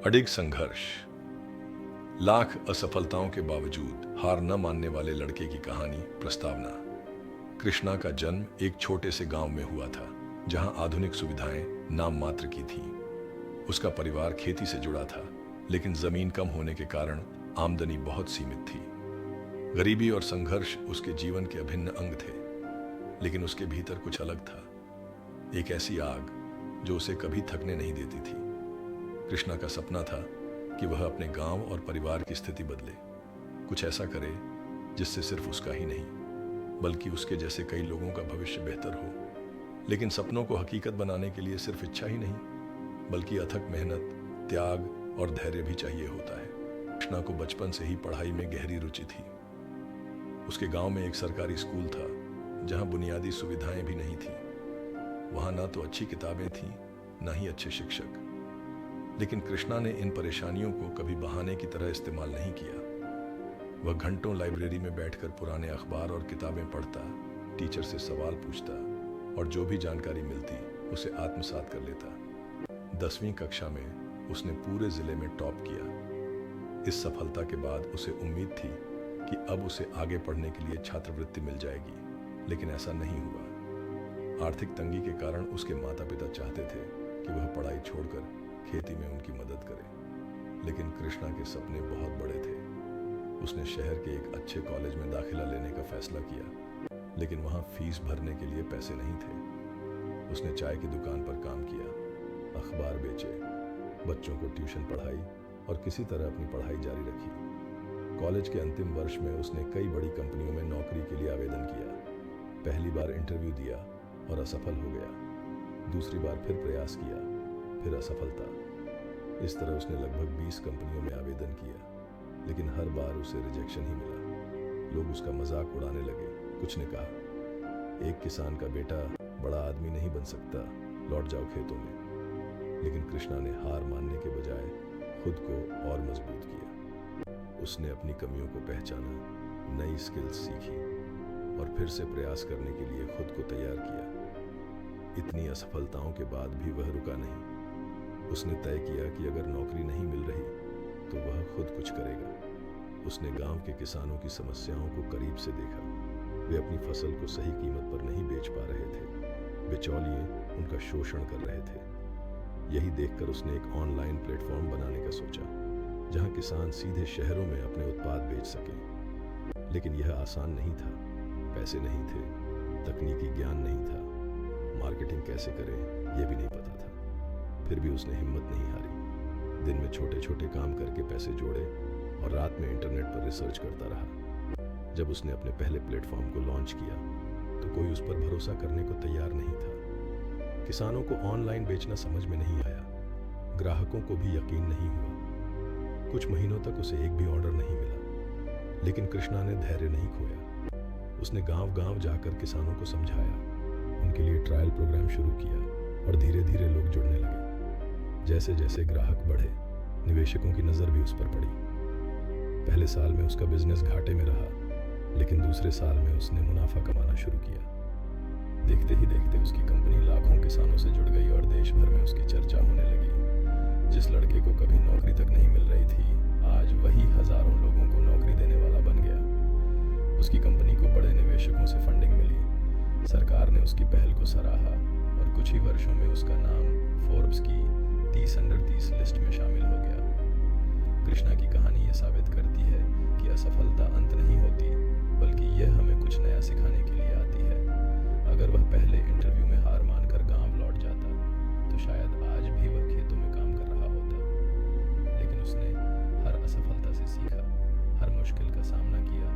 अडिग संघर्ष। लाख असफलताओं के बावजूद हार न मानने वाले लड़के की कहानी। प्रस्तावना। कृष्णा का जन्म एक छोटे से गांव में हुआ था, जहां आधुनिक सुविधाएं नाम मात्र की थीं। उसका परिवार खेती से जुड़ा था, लेकिन जमीन कम होने के कारण आमदनी बहुत सीमित थी। गरीबी और संघर्ष उसके जीवन के अभिन्न अंग थे, लेकिन उसके भीतर कुछ अलग था, एक ऐसी आग जो उसे कभी थकने नहीं देती थी। कृष्णा का सपना था कि वह अपने गांव और परिवार की स्थिति बदले, कुछ ऐसा करे जिससे सिर्फ उसका ही नहीं बल्कि उसके जैसे कई लोगों का भविष्य बेहतर हो। लेकिन सपनों को हकीकत बनाने के लिए सिर्फ इच्छा ही नहीं बल्कि अथक मेहनत, त्याग और धैर्य भी चाहिए होता है। कृष्णा को बचपन से ही पढ़ाई में गहरी रुचि थी। उसके गांव में एक सरकारी स्कूल था, जहां बुनियादी सुविधाएं भी नहीं थी। वहां ना तो अच्छी किताबें थीं, ना ही अच्छे शिक्षक। लेकिन कृष्णा ने इन परेशानियों को कभी बहाने की तरह इस्तेमाल नहीं किया। वह घंटों लाइब्रेरी में बैठकर पुराने अखबार और किताबें पढ़ता, टीचर से सवाल पूछता और जो भी जानकारी मिलती उसे आत्मसात कर लेता। 10वीं कक्षा में उसने पूरे जिले में टॉप किया। इस सफलता के बाद उसे उम्मीद थी कि अब उसे आगे पढ़ने के लिए छात्रवृत्ति मिल जाएगी, लेकिन ऐसा नहीं हुआ। आर्थिक तंगी के कारण उसके माता पिता चाहते थे कि वह पढ़ाई छोड़कर खेती में उनकी मदद करे, लेकिन कृष्णा के सपने बहुत बड़े थे। उसने शहर के एक अच्छे कॉलेज में दाखिला लेने का फैसला किया, लेकिन वहां फीस भरने के लिए पैसे नहीं थे। उसने चाय की दुकान पर काम किया, अखबार बेचे, बच्चों को ट्यूशन पढ़ाई और किसी तरह अपनी पढ़ाई जारी रखी। कॉलेज के अंतिम वर्ष में उसने कई बड़ी कंपनियों में नौकरी के लिए आवेदन किया। पहली बार इंटरव्यू दिया और असफल हो गया। दूसरी बार फिर प्रयास किया, फिर असफलता। इस तरह उसने लगभग 20 कंपनियों में आवेदन किया, लेकिन हर बार उसे रिजेक्शन ही मिला। लोग उसका मजाक उड़ाने लगे। कुछ ने कहा, एक किसान का बेटा बड़ा आदमी नहीं बन सकता, लौट जाओ खेतों में। लेकिन कृष्णा ने हार मानने के बजाय खुद को और मजबूत किया। उसने अपनी कमियों को पहचाना, नई स्किल्स सीखी और फिर से प्रयास करने के लिए खुद को तैयार किया। इतनी असफलताओं के बाद भी वह रुका नहीं। उसने तय किया कि अगर नौकरी नहीं मिल रही तो वह खुद कुछ करेगा। उसने गांव के किसानों की समस्याओं को करीब से देखा। वे अपनी फसल को सही कीमत पर नहीं बेच पा रहे थे, बिचौलिए उनका शोषण कर रहे थे। यही देखकर उसने एक ऑनलाइन प्लेटफॉर्म बनाने का सोचा, जहां किसान सीधे शहरों में अपने उत्पाद बेच सकें। लेकिन यह आसान नहीं था। पैसे नहीं थे, तकनीकी ज्ञान नहीं था, मार्केटिंग कैसे करें यह भी नहीं पता था। फिर भी उसने हिम्मत नहीं हारी। दिन में छोटे छोटे काम करके पैसे जोड़े और रात में इंटरनेट पर रिसर्च करता रहा। जब उसने अपने पहले प्लेटफॉर्म को लॉन्च किया तो कोई उस पर भरोसा करने को तैयार नहीं था। किसानों को ऑनलाइन बेचना समझ में नहीं आया, ग्राहकों को भी यकीन नहीं हुआ। कुछ महीनों तक उसे एक भी ऑर्डर नहीं मिला, लेकिन कृष्णा ने धैर्य नहीं खोया। उसने गांव-गांव जाकर किसानों को समझाया, उनके लिए ट्रायल प्रोग्राम शुरू किया और धीरे धीरे लोग जुड़ने लगे। जैसे जैसे ग्राहक बढ़े, निवेशकों की नज़र भी उस पर पड़ी। पहले साल में उसका बिजनेस घाटे में रहा, लेकिन दूसरे साल में उसने मुनाफा कमाना शुरू किया। देखते ही देखते उसकी कंपनी लाखों किसानों से जुड़ गई और देश भर में उसकी चर्चा होने लगी। जिस लड़के को कभी नौकरी तक नहीं मिल रही थी, आज वही हजारों लोगों को नौकरी देने वाला बन गया। उसकी कंपनी को बड़े निवेशकों से फंडिंग मिली। सरकार ने उसकी पहल को सराहा और कुछ ही वर्षों में उसका नाम फोर्ब्स की 30 अंडर 30 लिस्ट में शामिल हो गया। कृष्णा की कहानी ये साबित करती है कि असफलता अंत नहीं होती, बल्कि यह हमें कुछ नया सिखाने के लिए आती है। अगर वह पहले इंटरव्यू में हार मानकर गांव लौट जाता तो शायद आज भी वह खेतों में काम कर रहा होता। लेकिन उसने हर असफलता से सीखा, हर मुश्किल का सामना किया